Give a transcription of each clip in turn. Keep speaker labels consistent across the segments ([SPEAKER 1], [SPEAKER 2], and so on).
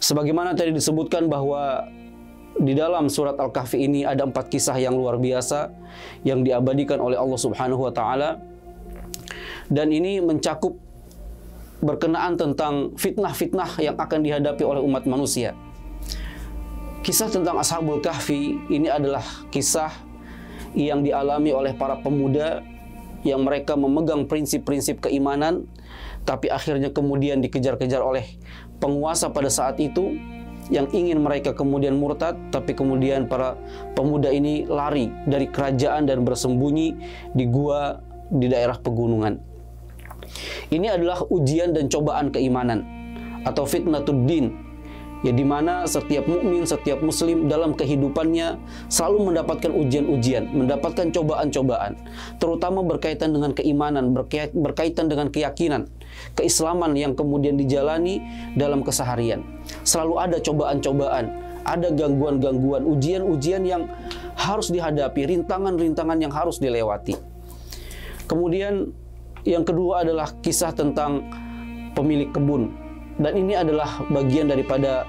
[SPEAKER 1] Sebagaimana tadi disebutkan bahwa di dalam surat Al-Kahfi ini ada 4 kisah yang luar biasa yang diabadikan oleh Allah Subhanahu wa taala, dan ini mencakup berkenaan tentang fitnah-fitnah yang akan dihadapi oleh umat manusia. Kisah tentang Ashabul Kahfi ini adalah kisah yang dialami oleh para pemuda yang mereka memegang prinsip-prinsip keimanan, tapi akhirnya kemudian dikejar-kejar oleh penguasa pada saat itu yang ingin mereka kemudian murtad, tapi kemudian para pemuda ini lari dari kerajaan dan bersembunyi di gua di daerah pegunungan. Ini adalah ujian dan cobaan keimanan atau fitnatud din, ya, di mana setiap mukmin, setiap muslim dalam kehidupannya selalu mendapatkan ujian-ujian, mendapatkan cobaan-cobaan, terutama berkaitan dengan keimanan, berkaitan dengan keyakinan, keislaman yang kemudian dijalani dalam keseharian. Selalu ada cobaan-cobaan, ada gangguan-gangguan, ujian-ujian yang harus dihadapi, rintangan-rintangan yang harus dilewati. Kemudian yang kedua adalah kisah tentang pemilik kebun, dan ini adalah bagian daripada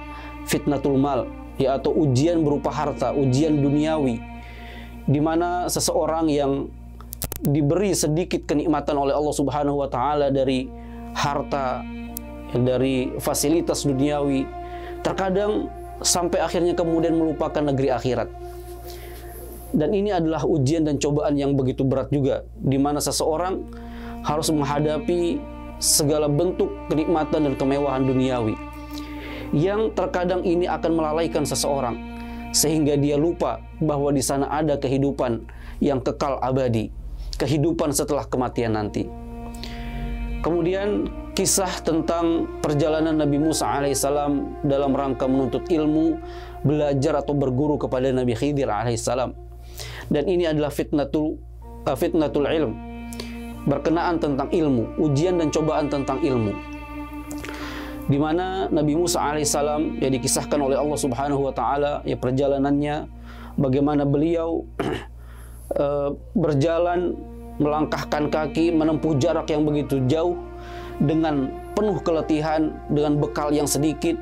[SPEAKER 1] fitnatul mal, ya, atau ujian berupa harta, ujian duniawi, di mana seseorang yang diberi sedikit kenikmatan oleh Allah Subhanahu wa taala dari harta, dari fasilitas duniawi, terkadang sampai akhirnya kemudian melupakan negeri akhirat. Dan ini adalah ujian dan cobaan yang begitu berat juga, di mana seseorang harus menghadapi segala bentuk kenikmatan dan kemewahan duniawi yang terkadang ini akan melalaikan seseorang sehingga dia lupa bahwa di sana ada kehidupan yang kekal abadi, kehidupan setelah kematian nanti. Kemudian kisah tentang perjalanan Nabi Musa alaihissalam dalam rangka menuntut ilmu, belajar atau berguru kepada Nabi Khidir alaihissalam. Dan ini adalah fitnatul ilm, berkenaan tentang ilmu, ujian dan cobaan tentang ilmu, di mana Nabi Musa alaihissalam ya dikisahkan oleh Allah Subhanahu wa taala ya perjalanannya, bagaimana beliau berjalan, melangkahkan kaki, menempuh jarak yang begitu jauh dengan penuh keletihan, dengan bekal yang sedikit,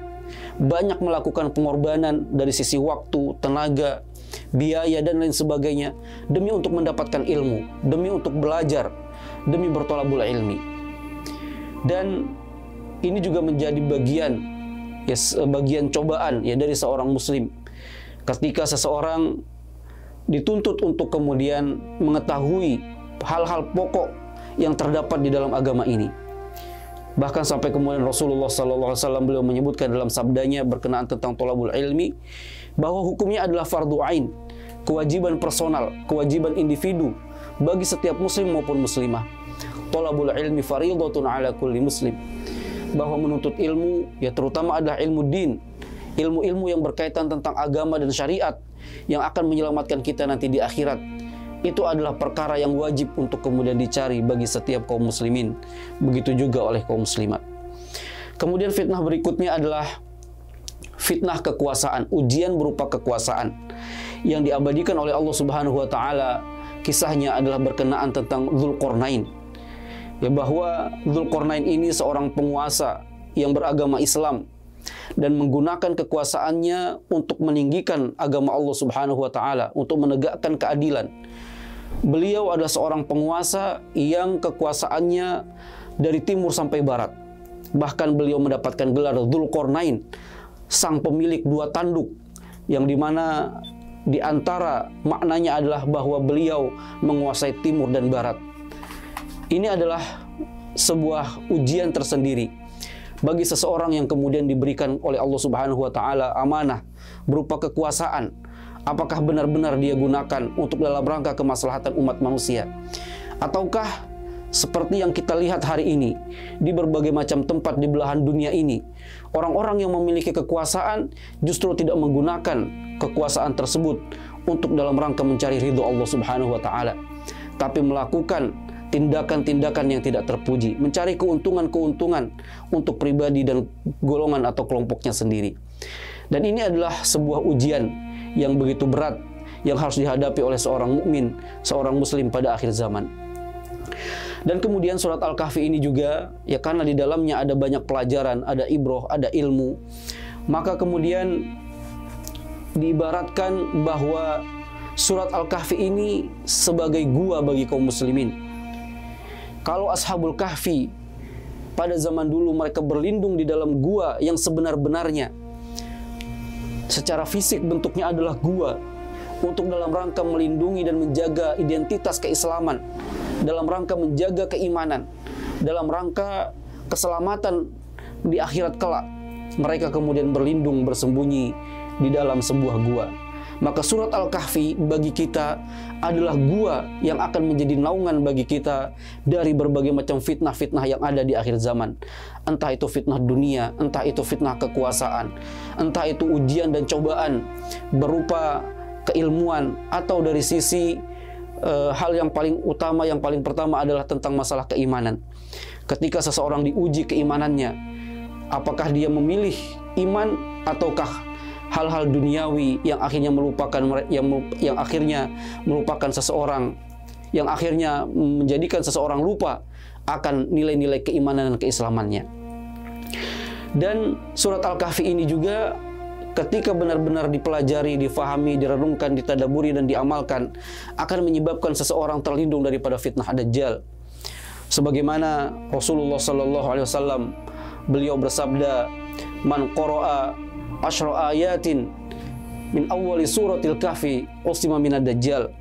[SPEAKER 1] banyak melakukan pengorbanan dari sisi waktu, tenaga, biaya dan lain sebagainya demi untuk mendapatkan ilmu, demi untuk belajar, demi bertolabul ilmi. Dan ini juga menjadi bagian cobaan ya dari seorang muslim ketika seseorang dituntut untuk kemudian mengetahui hal-hal pokok yang terdapat di dalam agama ini. Bahkan sampai kemudian Rasulullah SAW beliau menyebutkan dalam sabdanya berkenaan tentang tolabul ilmi bahwa hukumnya adalah fardu ain, kewajiban personal, kewajiban individu bagi setiap muslim maupun muslimah. Tolabul ilmi fardhatun ala kulli muslim, bahwa menuntut ilmu ya terutama adalah ilmu din, ilmu-ilmu yang berkaitan tentang agama dan syariat yang akan menyelamatkan kita nanti di akhirat. Itu adalah perkara yang wajib untuk kemudian dicari bagi setiap kaum muslimin, begitu juga oleh kaum muslimat. Kemudian fitnah berikutnya adalah fitnah kekuasaan, ujian berupa kekuasaan yang diabadikan oleh Allah Subhanahu wa taala. Kisahnya adalah berkenaan tentang Dzulqarnain, ya, bahwa Dzulqarnain ini seorang penguasa yang beragama Islam dan menggunakan kekuasaannya untuk meninggikan agama Allah Subhanahu wa taala, untuk menegakkan keadilan. Beliau adalah seorang penguasa yang kekuasaannya dari timur sampai barat. Bahkan beliau mendapatkan gelar Dzulqarnain, sang pemilik dua tanduk, yang dimana di antara maknanya adalah bahwa beliau menguasai timur dan barat. Ini adalah sebuah ujian tersendiri bagi seseorang yang kemudian diberikan oleh Allah Subhanahu wa taala amanah berupa kekuasaan. Apakah benar-benar dia gunakan untuk dalam rangka kemaslahatan umat manusia? Ataukah seperti yang kita lihat hari ini di berbagai macam tempat di belahan dunia ini, orang-orang yang memiliki kekuasaan justru tidak menggunakan kekuasaan tersebut untuk dalam rangka mencari ridho Allah Subhanahu wa taala, tapi melakukan tindakan-tindakan yang tidak terpuji, mencari keuntungan-keuntungan untuk pribadi dan golongan atau kelompoknya sendiri. Dan ini adalah sebuah ujian yang begitu berat yang harus dihadapi oleh seorang mukmin, seorang muslim pada akhir zaman. Dan kemudian surat Al-Kahfi ini juga, ya karena di dalamnya ada banyak pelajaran, ada ibroh, ada ilmu, maka kemudian diibaratkan bahwa surat Al-Kahfi ini sebagai gua bagi kaum muslimin. Kalau Ashabul Kahfi pada zaman dulu mereka berlindung di dalam gua yang sebenar-benarnya, secara fisik bentuknya adalah gua, untuk dalam rangka melindungi dan menjaga identitas keislaman, dalam rangka menjaga keimanan, dalam rangka keselamatan di akhirat kelak. Mereka kemudian berlindung, bersembunyi di dalam sebuah gua. Maka surat Al-Kahfi bagi kita adalah gua yang akan menjadi naungan bagi kita dari berbagai macam fitnah-fitnah yang ada di akhir zaman. Entah itu fitnah dunia, entah itu fitnah kekuasaan, entah itu ujian dan cobaan berupa keilmuan, atau dari sisi hal yang paling utama, yang paling pertama adalah tentang masalah keimanan. Ketika seseorang diuji keimanannya, apakah dia memilih iman ataukah hal-hal duniawi yang akhirnya melupakan yang akhirnya melupakan seseorang, yang akhirnya menjadikan seseorang lupa akan nilai-nilai keimanan dan keislamannya. Dan surat Al-Kahfi ini juga ketika benar-benar dipelajari, difahami, direnungkan, ditadaburi dan diamalkan, akan menyebabkan seseorang terlindung daripada fitnah Dajjal. Sebagaimana Rasulullah sallallahu alaihi wasallam beliau bersabda, "Man qara'a asyra ayatin min awwali suratil kahfi usima minad dajjal."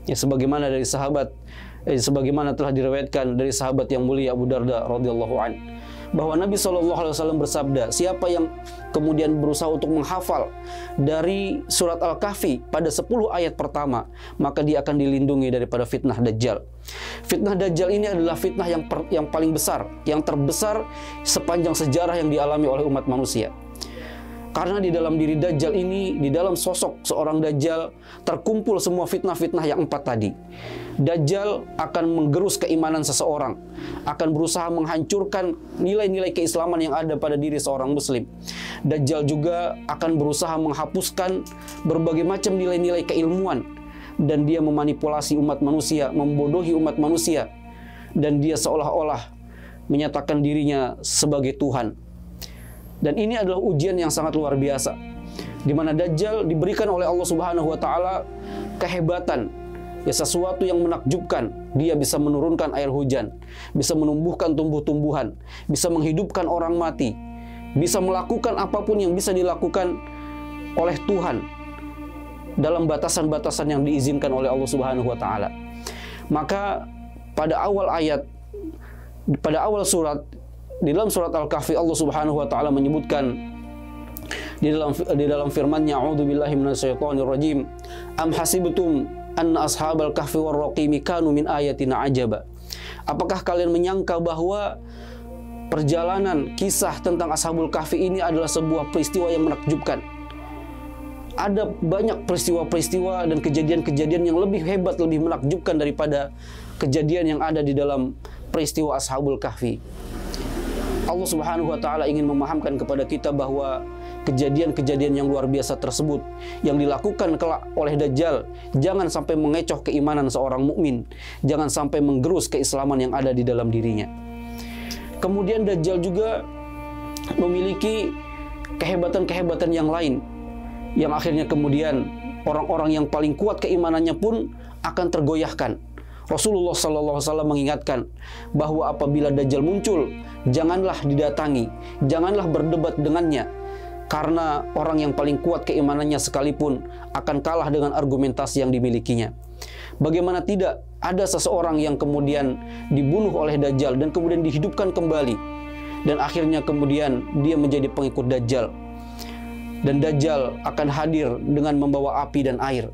[SPEAKER 1] Ya, sebagaimana dari sahabat sebagaimana telah diriwayatkan dari sahabat yang mulia Abu Darda radhiyallahu an, bahwa Nabi SAW bersabda, siapa yang kemudian berusaha untuk menghafal dari surat Al-Kahfi pada 10 ayat pertama, maka dia akan dilindungi daripada fitnah Dajjal. Fitnah Dajjal ini adalah fitnah yang paling besar, yang terbesar sepanjang sejarah yang dialami oleh umat manusia. Karena di dalam diri Dajjal ini, di dalam sosok seorang Dajjal, terkumpul semua fitnah-fitnah yang 4 tadi. Dajjal akan menggerus keimanan seseorang, akan berusaha menghancurkan nilai-nilai keislaman yang ada pada diri seorang muslim. Dajjal juga akan berusaha menghapuskan berbagai macam nilai-nilai keilmuan, dan dia memanipulasi umat manusia, membodohi umat manusia, dan dia seolah-olah menyatakan dirinya sebagai Tuhan. Dan ini adalah ujian yang sangat luar biasa, di mana Dajjal diberikan oleh Allah Subhanahu wa taala kehebatan, ya, sesuatu yang menakjubkan. Dia bisa menurunkan air hujan, bisa menumbuhkan tumbuh-tumbuhan, bisa menghidupkan orang mati, bisa melakukan apapun yang bisa dilakukan oleh Tuhan dalam batasan-batasan yang diizinkan oleh Allah Subhanahu wa taala. Maka pada awal surat, di dalam surat Al-Kahfi, Allah Subhanahu wa taala menyebutkan di dalam firman-Nya, a'udzubillahi minasyaitonir rajim, am hasibtum anna ashabal kahfi war raqimi kanu min ayatina ajaba. Apakah kalian menyangka bahwa perjalanan kisah tentang Ashabul Kahfi ini adalah sebuah peristiwa yang menakjubkan? Ada banyak peristiwa-peristiwa dan kejadian-kejadian yang lebih hebat, lebih menakjubkan daripada kejadian yang ada di dalam peristiwa Ashabul Kahfi. Allah Subhanahu wa taala ingin memahamkan kepada kita bahwa kejadian-kejadian yang luar biasa tersebut yang dilakukan kelak oleh Dajjal jangan sampai mengecoh keimanan seorang mukmin, jangan sampai menggerus keislaman yang ada di dalam dirinya. Kemudian Dajjal juga memiliki kehebatan-kehebatan yang lain, yang akhirnya kemudian orang-orang yang paling kuat keimanannya pun akan tergoyahkan. Rasulullah SAW mengingatkan bahwa apabila Dajjal muncul, janganlah didatangi, janganlah berdebat dengannya, karena orang yang paling kuat keimanannya sekalipun akan kalah dengan argumentasi yang dimilikinya. Bagaimana tidak, ada seseorang yang kemudian dibunuh oleh Dajjal dan kemudian dihidupkan kembali, dan akhirnya kemudian dia menjadi pengikut Dajjal. Dan Dajjal akan hadir dengan membawa api dan air.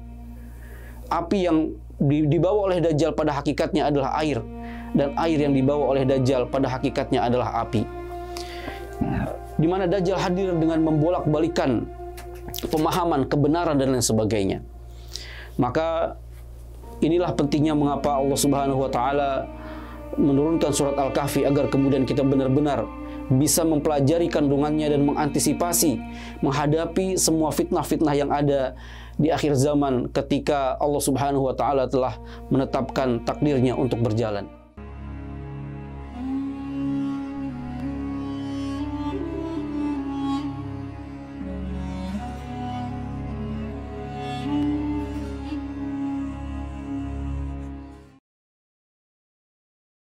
[SPEAKER 1] Api yang dibawa oleh Dajjal pada hakikatnya adalah air, dan air yang dibawa oleh Dajjal pada hakikatnya adalah api. Di mana Dajjal hadir dengan membolak-balikan pemahaman, kebenaran dan lain sebagainya. Maka inilah pentingnya mengapa Allah Subhanahu wa taala menurunkan surat Al-Kahfi, agar kemudian kita benar-benar bisa mempelajari kandungannya dan mengantisipasi menghadapi semua fitnah-fitnah yang ada di akhir zaman ketika Allah Subhanahu wa taala telah menetapkan takdirnya untuk berjalan.